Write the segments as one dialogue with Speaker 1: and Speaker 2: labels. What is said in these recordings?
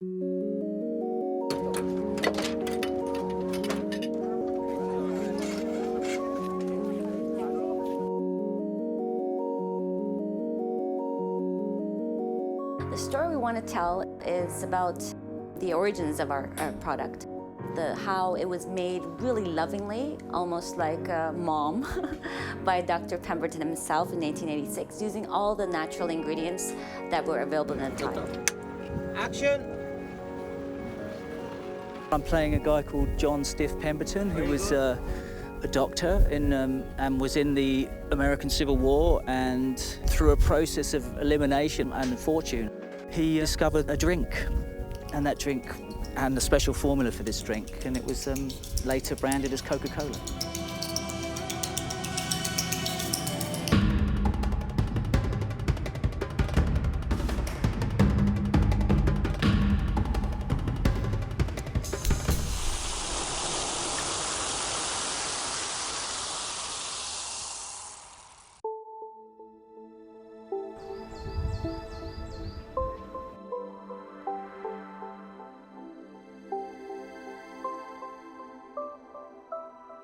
Speaker 1: The story we want to tell is about the origins of our product. How it was made really lovingly, almost like a mom, by Dr. Pemberton himself in 1886, using all the natural ingredients that were available at the time.
Speaker 2: Action!
Speaker 3: I'm playing a guy called John Pemberton, who was a doctor and was in the American Civil War, and through a process of elimination and fortune, he discovered a drink, and that drink and a special formula for this drink, and it was later branded as Coca-Cola.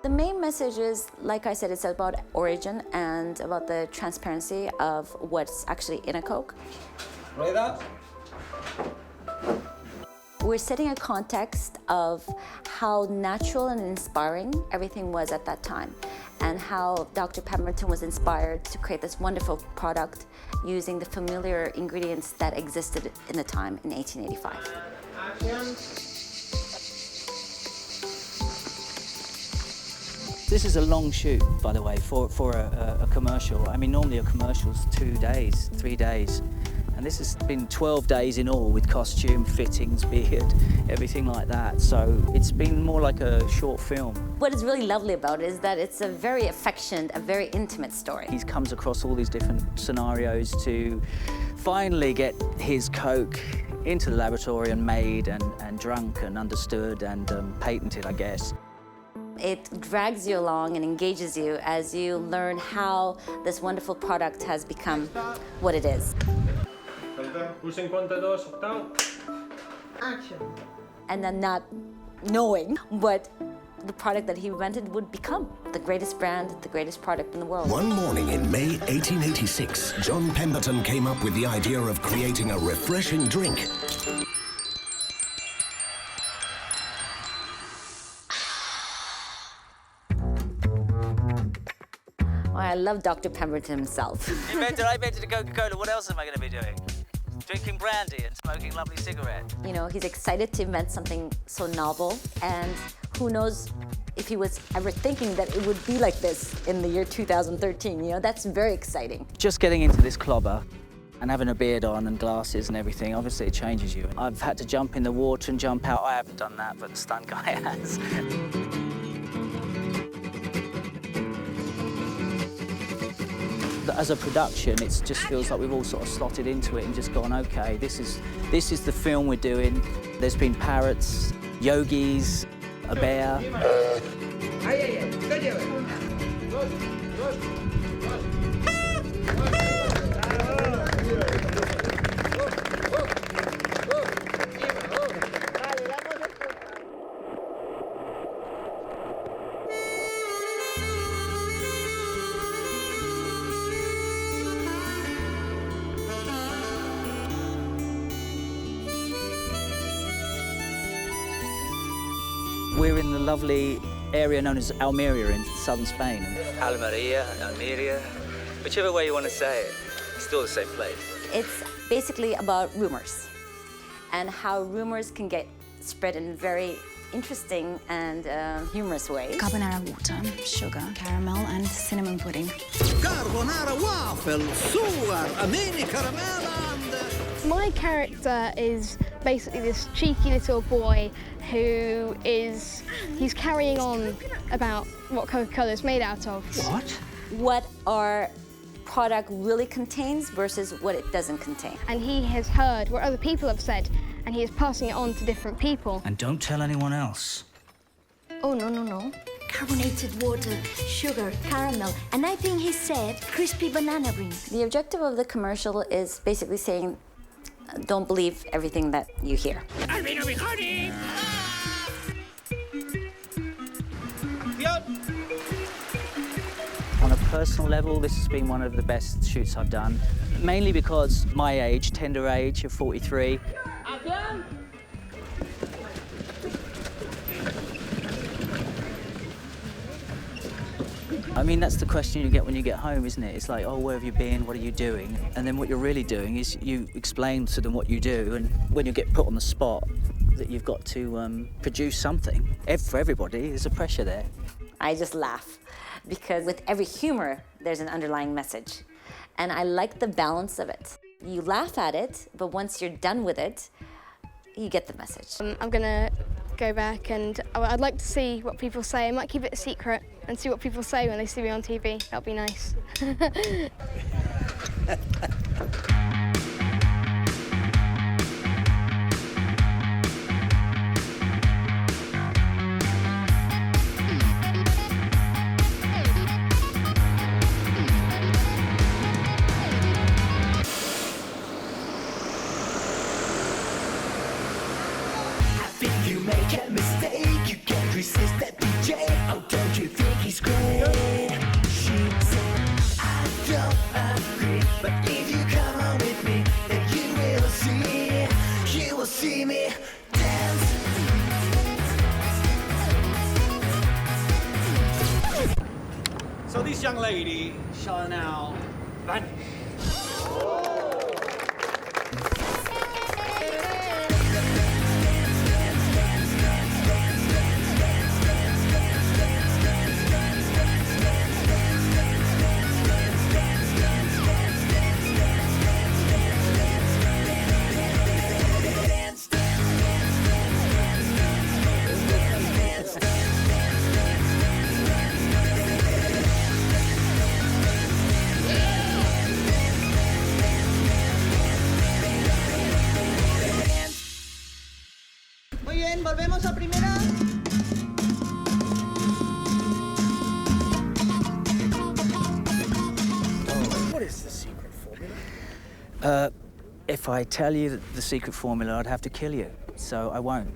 Speaker 1: The main message is, like I said, it's about origin and about the transparency of what's actually in a Coke.
Speaker 2: Rueda.
Speaker 1: We're setting a context of how natural and inspiring everything was at that time, and how Dr. Pemberton was inspired to create this wonderful product using the familiar ingredients that existed in the time in 1885.
Speaker 2: Action!
Speaker 3: This is a long shoot, by the way, for a commercial. I mean, normally a commercial's 2 days, 3 days. And this has been 12 days in all with costume, fittings, beard, everything like that. So it's been more like a short film.
Speaker 1: What is really lovely about it is that it's a very affectionate, a very intimate story.
Speaker 3: He comes across all these different scenarios to finally get his Coke into the laboratory and made and drunk and understood and patented, I guess.
Speaker 1: It drags you along and engages you as you learn how this wonderful product has become what it is.
Speaker 2: Action!
Speaker 1: And then not knowing what the product that he invented would become. The greatest brand, the greatest product in the world.
Speaker 4: One morning in May 1886, John Pemberton came up with the idea of creating a refreshing drink.
Speaker 1: Well, I love Dr. Pemberton himself.
Speaker 3: I invented a Coca-Cola, what else am I going to be doing? Drinking brandy and smoking a lovely cigarette.
Speaker 1: You know, he's excited to invent something so novel, and who knows if he was ever thinking that it would be like this in the year 2013. You know, that's very exciting.
Speaker 3: Just getting into this clobber and having a beard on and glasses and everything, obviously it changes you. I've had to jump in the water and jump out. I haven't done that, but the stunt guy has. As a production, it just feels like we've all sort of slotted into it and just gone, okay, this is the film we're doing. There's been parrots, yogis, a bear. We're in the lovely area known as Almeria in southern Spain. Almeria, Almeria, whichever way you want to say it, it's still the same place.
Speaker 1: It's basically about rumors and how rumors can get spread in very interesting and humorous ways.
Speaker 5: Carbonara water, sugar, caramel, and cinnamon pudding.
Speaker 6: Carbonara waffle, sugar, a mini caramel, and...
Speaker 7: My character is basically this cheeky little boy who he's carrying on about what Coca-Cola is made out of.
Speaker 6: What?
Speaker 1: What our product really contains versus what it doesn't contain.
Speaker 7: And he has heard what other people have said, and he is passing it on to different people.
Speaker 3: And don't tell anyone else.
Speaker 1: Oh, no.
Speaker 8: Carbonated water, sugar, caramel, and I think he said crispy banana ring.
Speaker 1: The objective of the commercial is basically saying, don't believe everything that you hear.
Speaker 3: On a personal level, this has been one of the best shoots I've done, mainly because my age, tender age of 43. I mean, that's the question you get when you get home, isn't it? It's like, oh, where have you been? What are you doing? And then what you're really doing is you explain to them what you do, and when you get put on the spot, that you've got to produce something. For everybody, there's a pressure there.
Speaker 1: I just laugh, because with every humor, there's an underlying message. And I like the balance of it. You laugh at it, but once you're done with it, you get the message.
Speaker 7: I'm gonna go back and I'd like to see what people say. I might keep it a secret and see what people say when they see me on TV. That'll be nice.
Speaker 9: You make a mistake, you can't resist that DJ. Oh, don't you think he's great? She said, I don't agree, but if you come on with me, then you will see me dance.
Speaker 2: So this young lady shall now vanish.
Speaker 6: Muy bien, volvemos a primera.
Speaker 2: What is the secret formula?
Speaker 3: If I tell you the secret formula, I'd have to kill you, so I won't.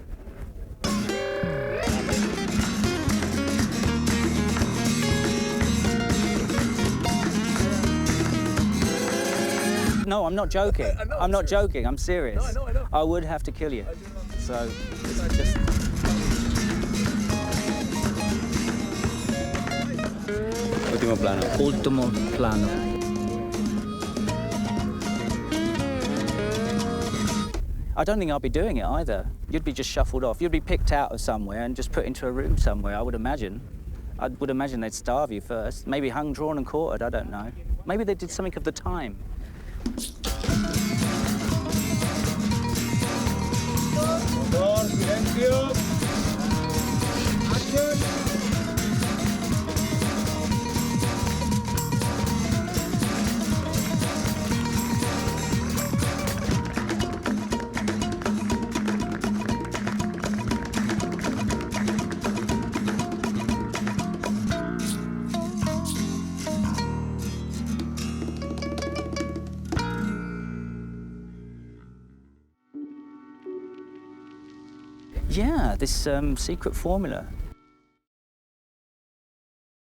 Speaker 3: No, I'm not joking. I'm not joking. I'm serious.
Speaker 2: No, I know.
Speaker 3: I would have to kill you. So, it's just...
Speaker 10: Último plano.
Speaker 3: Ultimo plano. I don't think I'll be doing it either. You'd be just shuffled off. You'd be picked out of somewhere and just put into a room somewhere, I would imagine. I would imagine they'd starve you first. Maybe hung, drawn and quartered, I don't know. Maybe they did something of the time.
Speaker 2: Motor, silencio. Action.
Speaker 3: Yeah, this secret formula.